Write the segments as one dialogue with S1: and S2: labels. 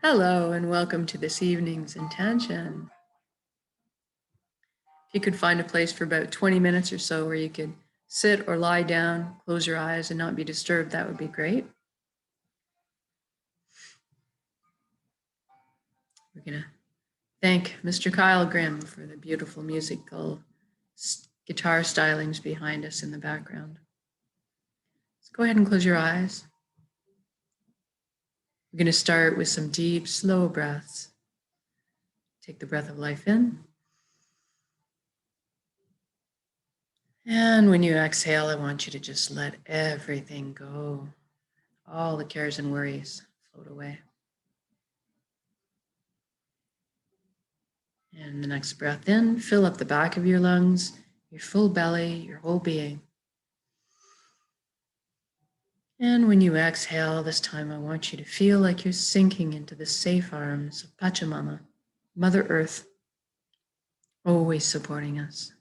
S1: Hello and welcome to this evening's intention. If you could find a place for about 20 minutes or so where you could sit or lie down, close your eyes and not be disturbed, that would be great. We're going to thank Mr. Kyle Grimm for the beautiful musical guitar stylings behind us in the background. Let's go ahead and close your eyes. We're going to start with some deep, slow breaths. Take the breath of life in. And when you exhale, I want you to just let everything go. All the cares and worries float away. And the next breath in, fill up the back of your lungs, your full belly, your whole being. And when you exhale, this time I want you to feel like you're sinking into the safe arms of Pachamama, Mother Earth, always supporting us.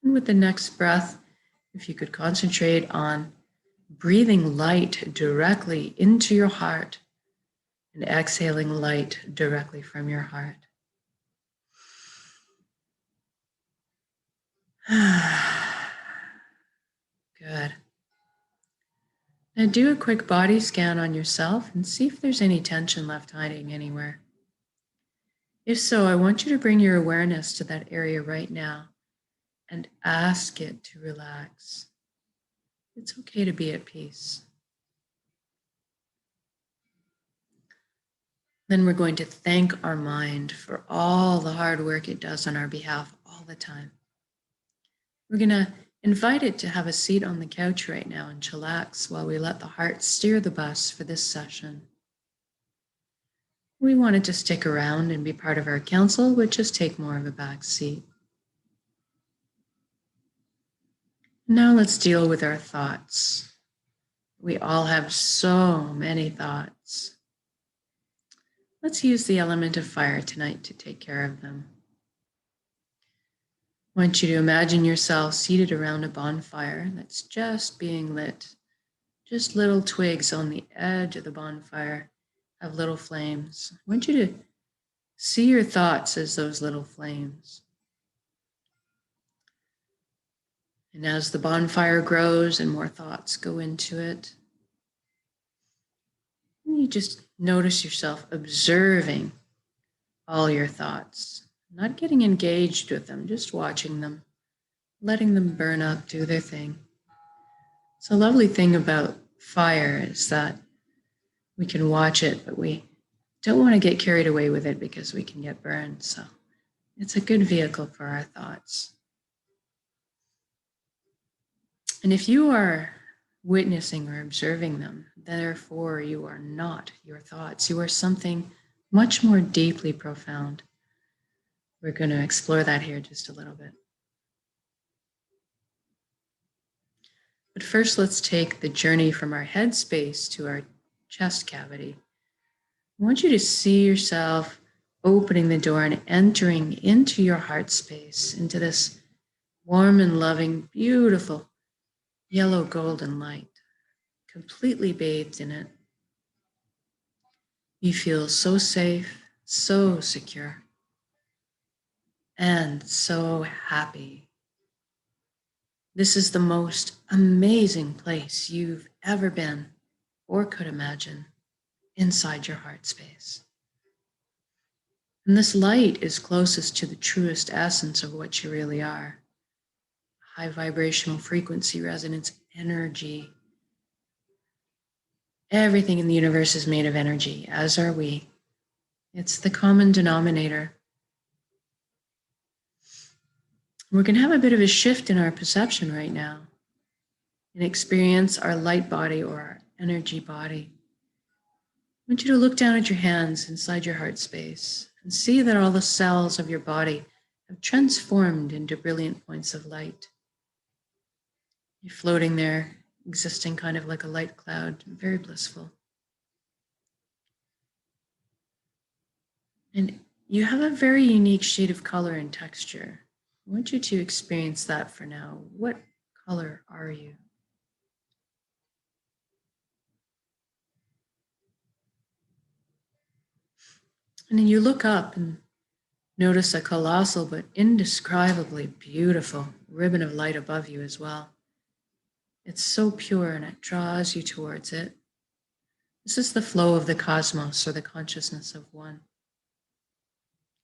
S1: And with the next breath, if you could concentrate on breathing light directly into your heart and exhaling light directly from your heart. Good. Now do a quick body scan on yourself and see if there's any tension left hiding anywhere. If so, I want you to bring your awareness to that area right now and ask it to relax. It's okay to be at peace. Then we're going to thank our mind for all the hard work it does on our behalf all the time. We're going to invite it to have a seat on the couch right now and chillax while we let the heart steer the bus for this session. We want it to stick around and be part of our council, but just take more of a back seat. Now let's deal with our thoughts. We all have so many thoughts. Let's use the element of fire tonight to take care of them. I want you to imagine yourself seated around a bonfire that's just being lit. Just little twigs on the edge of the bonfire have little flames. I want you to see your thoughts as those little flames. And as the bonfire grows and more thoughts go into it, you just notice yourself observing all your thoughts, not getting engaged with them, just watching them, letting them burn up, do their thing. So a lovely thing about fire is that we can watch it, but we don't want to get carried away with it because we can get burned. So it's a good vehicle for our thoughts. And if you are witnessing or observing them, therefore you are not your thoughts. You are something much more deeply profound. We're going to explore that here just a little bit. But first, let's take the journey from our head space to our chest cavity. I want you to see yourself opening the door and entering into your heart space, into this warm and loving, beautiful yellow golden light, completely bathed in it. You feel so safe, so secure, and so happy. This is the most amazing place you've ever been or could imagine inside your heart space. And this light is closest to the truest essence of what you really are. High vibrational frequency, resonance, energy. Everything in the universe is made of energy, as are we. It's the common denominator. We're going to have a bit of a shift in our perception right now and experience our light body or our energy body. I want you to look down at your hands inside your heart space and see that all the cells of your body have transformed into brilliant points of light. You're floating there, existing kind of like a light cloud, very blissful. And you have a very unique shade of color and texture. I want you to experience that for now. What color are you? And then you look up and notice a colossal but indescribably beautiful ribbon of light above you as well. It's so pure and it draws you towards it. This is the flow of the cosmos, or the consciousness of one.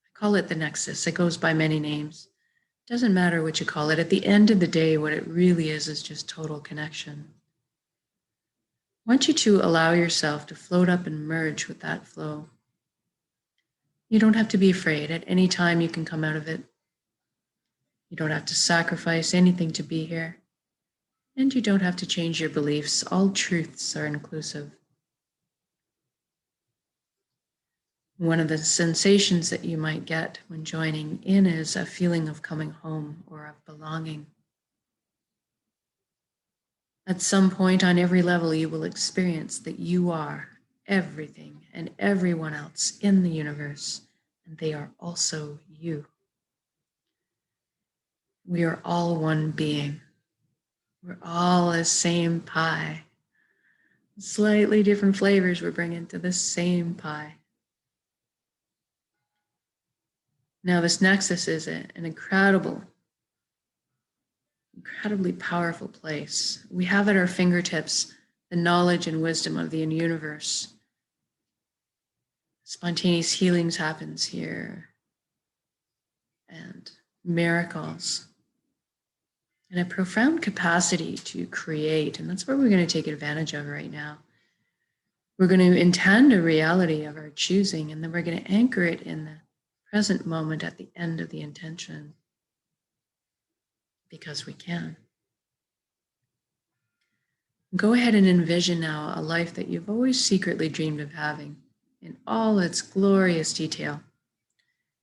S1: I call it the nexus. It goes by many names. It doesn't matter what you call it. At the end of the day, what it really is just total connection. I want you to allow yourself to float up and merge with that flow. You don't have to be afraid. At any time, you can come out of it. You don't have to sacrifice anything to be here. And you don't have to change your beliefs. All truths are inclusive. One of the sensations that you might get when joining in is a feeling of coming home or of belonging. At some point on every level, you will experience that you are everything and everyone else in the universe, and they are also you. We are all one being. We're all the same pie. Slightly different flavors we're bringing to the same pie. Now, this nexus is an incredibly powerful place. We have at our fingertips the knowledge and wisdom of the universe. Spontaneous healings happens here, and miracles, and a profound capacity to create. And that's what we're going to take advantage of right now. We're going to intend a reality of our choosing, and then we're going to anchor it in the present moment at the end of the intention, because we can. Go ahead and envision now a life that you've always secretly dreamed of having in all its glorious detail.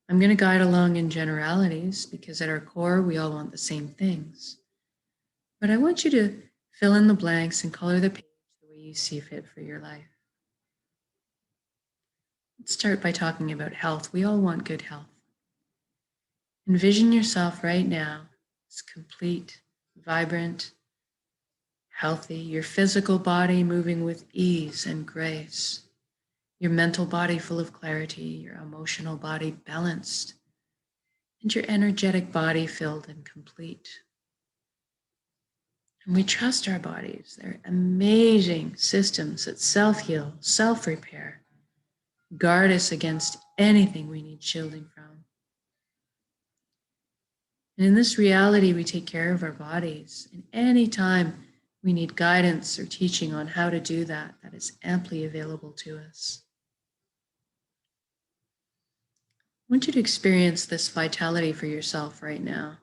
S1: I'm going to guide along in generalities because at our core, we all want the same things. But I want you to fill in the blanks and color the page the way you see fit for your life. Let's start by talking about health. We all want good health. Envision yourself right now as complete, vibrant, healthy, your physical body moving with ease and grace, your mental body full of clarity, your emotional body balanced, and your energetic body filled and complete. And we trust our bodies. They're amazing systems that self-heal, self-repair, guard us against anything we need shielding from. And in this reality, we take care of our bodies. And any time we need guidance or teaching on how to do that, that is amply available to us. I want you to experience this vitality for yourself right now.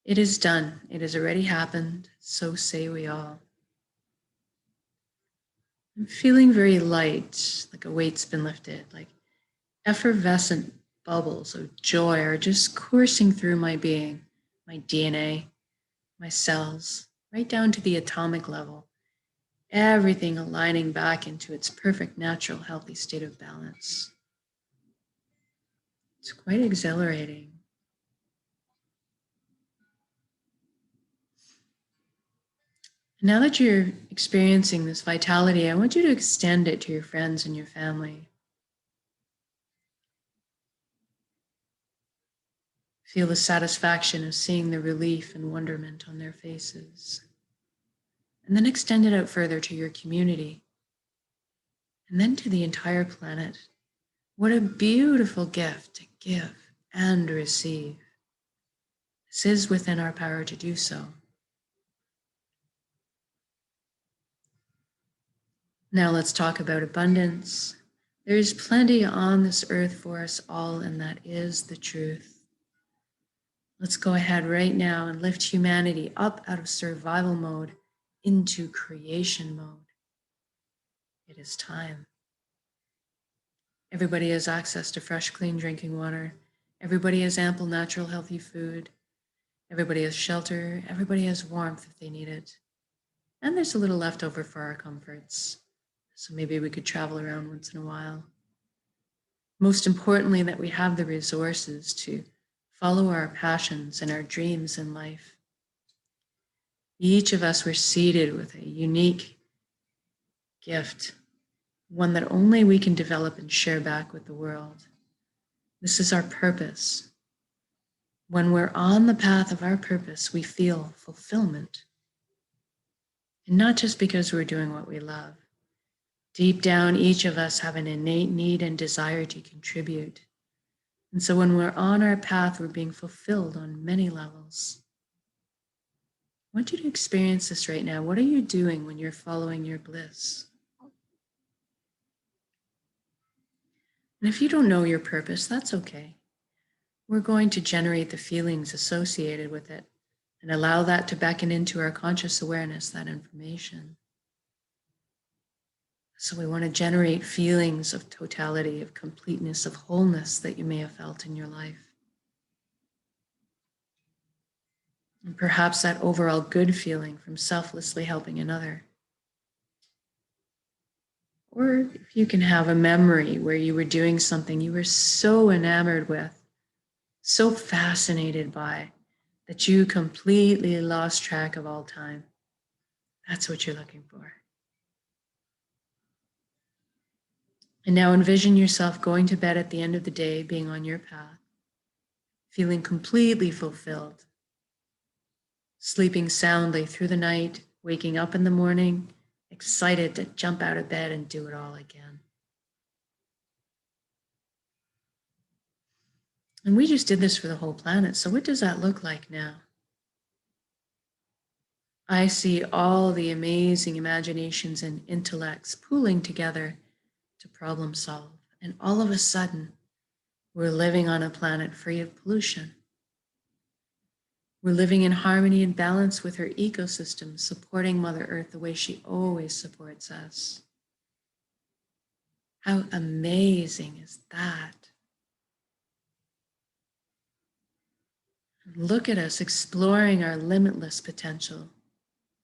S1: It is done. It has already happened. So say we all. I'm feeling very light, like a weight's been lifted, like effervescent bubbles of joy are just coursing through my being, my DNA, my cells, right down to the atomic level. Everything aligning back into its perfect, natural, healthy state of balance. It's quite exhilarating. Now that you're experiencing this vitality, I want you to extend it to your friends and your family. Feel the satisfaction of seeing the relief and wonderment on their faces. And then extend it out further to your community. And then to the entire planet. What a beautiful gift to give and receive. This is within our power to do so. Now let's talk about abundance. There is plenty on this earth for us all, and that is the truth. Let's go ahead right now and lift humanity up out of survival mode into creation mode. It is time. Everybody has access to fresh, clean drinking water. Everybody has ample, natural, healthy food. Everybody has shelter. Everybody has warmth if they need it. And there's a little left over for our comforts. So maybe we could travel around once in a while. Most importantly, that we have the resources to follow our passions and our dreams in life. Each of us were seated with a unique gift one that only we can develop and share back with the world. This is our purpose. When we're on the path of our purpose, we feel fulfillment. And not just because we're doing what we love. Deep down, each of us have an innate need and desire to contribute. And so when we're on our path, we're being fulfilled on many levels. I want you to experience this right now. What are you doing when you're following your bliss? And if you don't know your purpose, that's okay. We're going to generate the feelings associated with it and allow that to beckon into our conscious awareness, that information. So we want to generate feelings of totality, of completeness, of wholeness that you may have felt in your life. And perhaps that overall good feeling from selflessly helping another. Or if you can have a memory where you were doing something you were so enamored with, so fascinated by, that you completely lost track of all time. That's what you're looking for. And now envision yourself going to bed at the end of the day, being on your path, feeling completely fulfilled, sleeping soundly through the night, waking up in the morning, excited to jump out of bed and do it all again. And we just did this for the whole planet. So what does that look like now? I see all the amazing imaginations and intellects pooling together to problem solve. And all of a sudden, we're living on a planet free of pollution. We're living in harmony and balance with her ecosystem, supporting Mother Earth the way she always supports us. How amazing is that? Look at us exploring our limitless potential,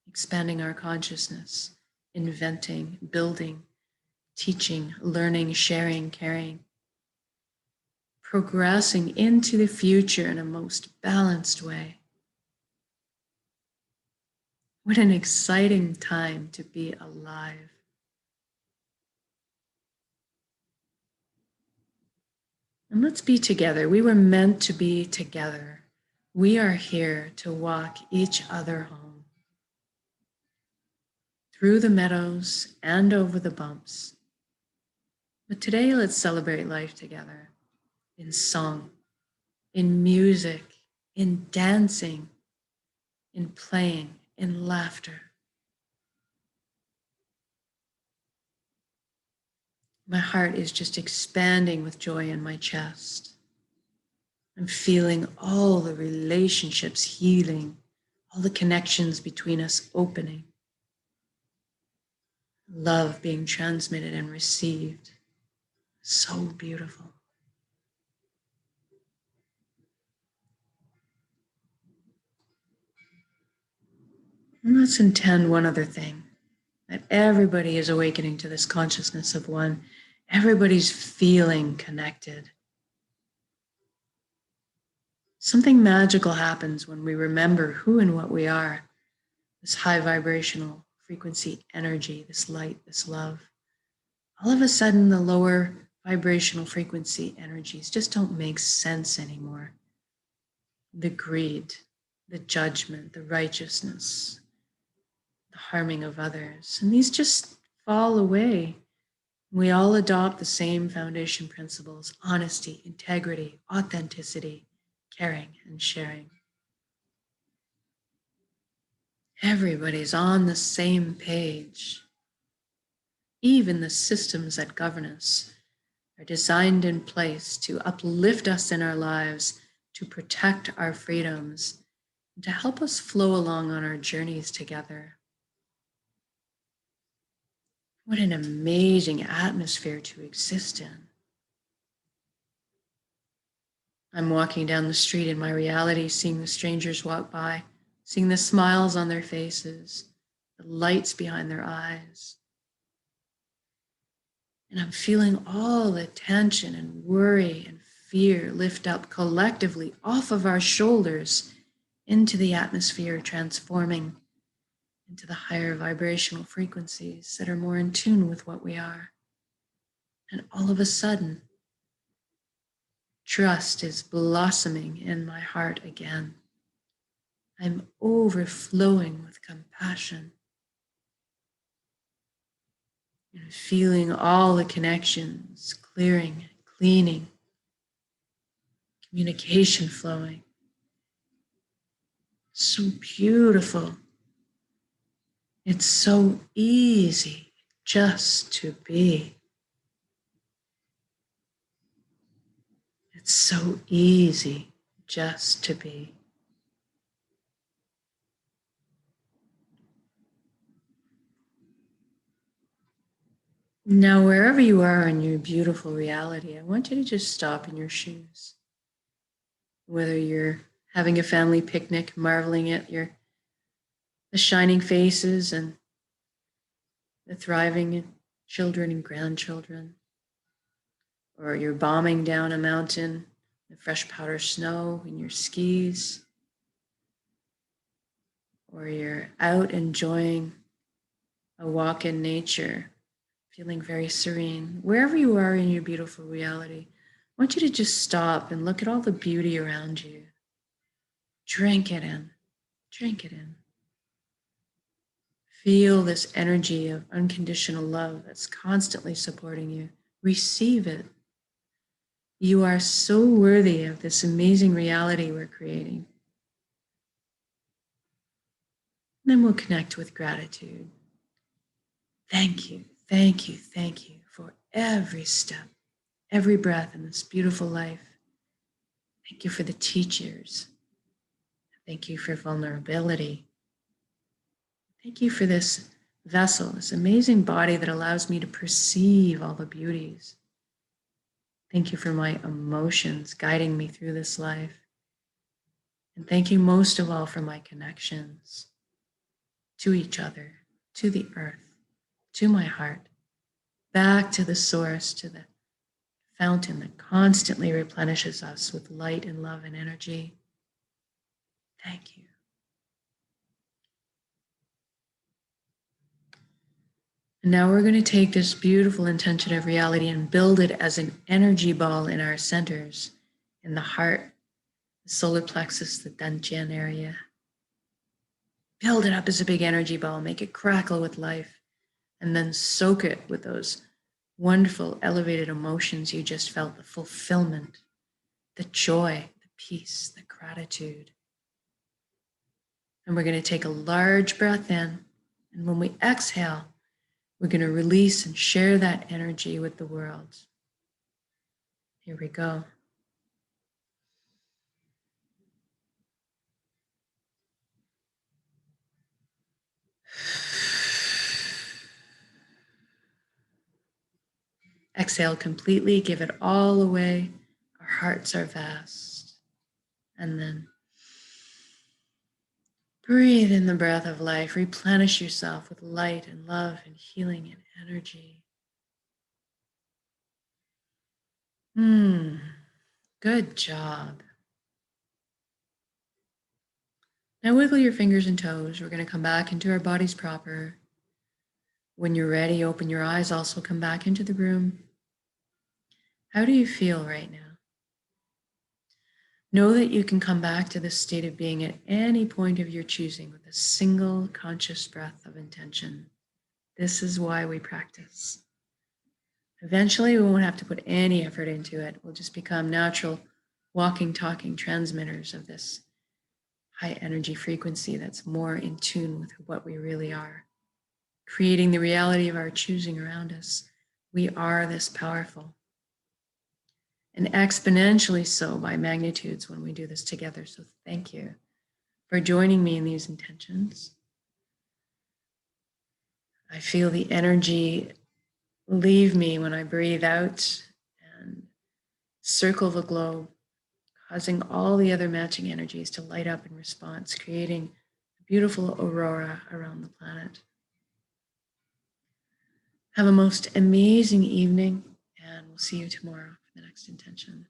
S1: expanding our consciousness, inventing, building, teaching, learning, sharing, caring, progressing into the future in a most balanced way. What an exciting time to be alive. And let's be together. We were meant to be together. We are here to walk each other home. Through the meadows and over the bumps. But today, let's celebrate life together in song, in music, in dancing, in playing, in laughter. My heart is just expanding with joy in my chest. I'm feeling all the relationships healing, all the connections between us opening. Love being transmitted and received. So beautiful. And let's intend one other thing, that everybody is awakening to this consciousness of one. Everybody's feeling connected. Something magical happens when we remember who and what we are, this high vibrational frequency energy, this light, this love. All of a sudden, the lower vibrational frequency energies just don't make sense anymore. The greed, the judgment, the righteousness, the harming of others, and these just fall away. We all adopt the same foundation principles: honesty, integrity, authenticity, caring, and sharing. Everybody's on the same page. Even the systems that govern us are designed in place to uplift us in our lives, to protect our freedoms, and to help us flow along on our journeys together. What an amazing atmosphere to exist in. I'm walking down the street in my reality, seeing the strangers walk by, seeing the smiles on their faces, the lights behind their eyes. And I'm feeling all the tension and worry and fear lift up collectively off of our shoulders into the atmosphere, transforming into the higher vibrational frequencies that are more in tune with what we are. And all of a sudden, trust is blossoming in my heart again. I'm overflowing with compassion and feeling all the connections clearing, cleaning, communication flowing. So beautiful. It's so easy just to be. It's so easy just to be. Now, wherever you are in your beautiful reality, I want you to just stop in your shoes. Whether you're having a family picnic, marveling at the shining faces and the thriving children and grandchildren, or you're bombing down a mountain, the fresh powder snow in your skis, or you're out enjoying a walk in nature, feeling very serene. Wherever you are in your beautiful reality, I want you to just stop and look at all the beauty around you. Drink it in. Drink it in. Feel this energy of unconditional love that's constantly supporting you. Receive it. You are so worthy of this amazing reality we're creating. Then we'll connect with gratitude. Thank you, thank you, thank you for every step, every breath in this beautiful life. Thank you for the teachers. Thank you for vulnerability. Thank you for this vessel, this amazing body that allows me to perceive all the beauties. Thank you for my emotions guiding me through this life. And thank you most of all for my connections to each other, to the earth, to my heart, back to the source, to the fountain that constantly replenishes us with light and love and energy. Thank you. And now we're going to take this beautiful intention of reality and build it as an energy ball in our centers, in the heart, the solar plexus, the dantian area. Build it up as a big energy ball, make it crackle with life, and then soak it with those wonderful elevated emotions you just felt, the fulfillment, the joy, the peace, the gratitude. And we're going to take a large breath in, and when we exhale, we're going to release and share that energy with the world. Here we go. Exhale completely, give it all away. Our hearts are vast. And then breathe in the breath of life. Replenish yourself with light and love and healing and energy. Good job. Now wiggle your fingers and toes. We're going to come back into our bodies proper. When you're ready, open your eyes. Also come back into the room. How do you feel right now? Know that you can come back to this state of being at any point of your choosing with a single conscious breath of intention. This is why we practice. Eventually, we won't have to put any effort into it. We'll just become natural, walking, talking transmitters of this high energy frequency that's more in tune with what we really are. Creating the reality of our choosing around us. We are this powerful. And exponentially so by magnitudes when we do this together. So thank you for joining me in these intentions. I feel the energy leave me when I breathe out and circle the globe, causing all the other matching energies to light up in response, creating a beautiful aurora around the planet. Have a most amazing evening, and we'll see you tomorrow for the next intention.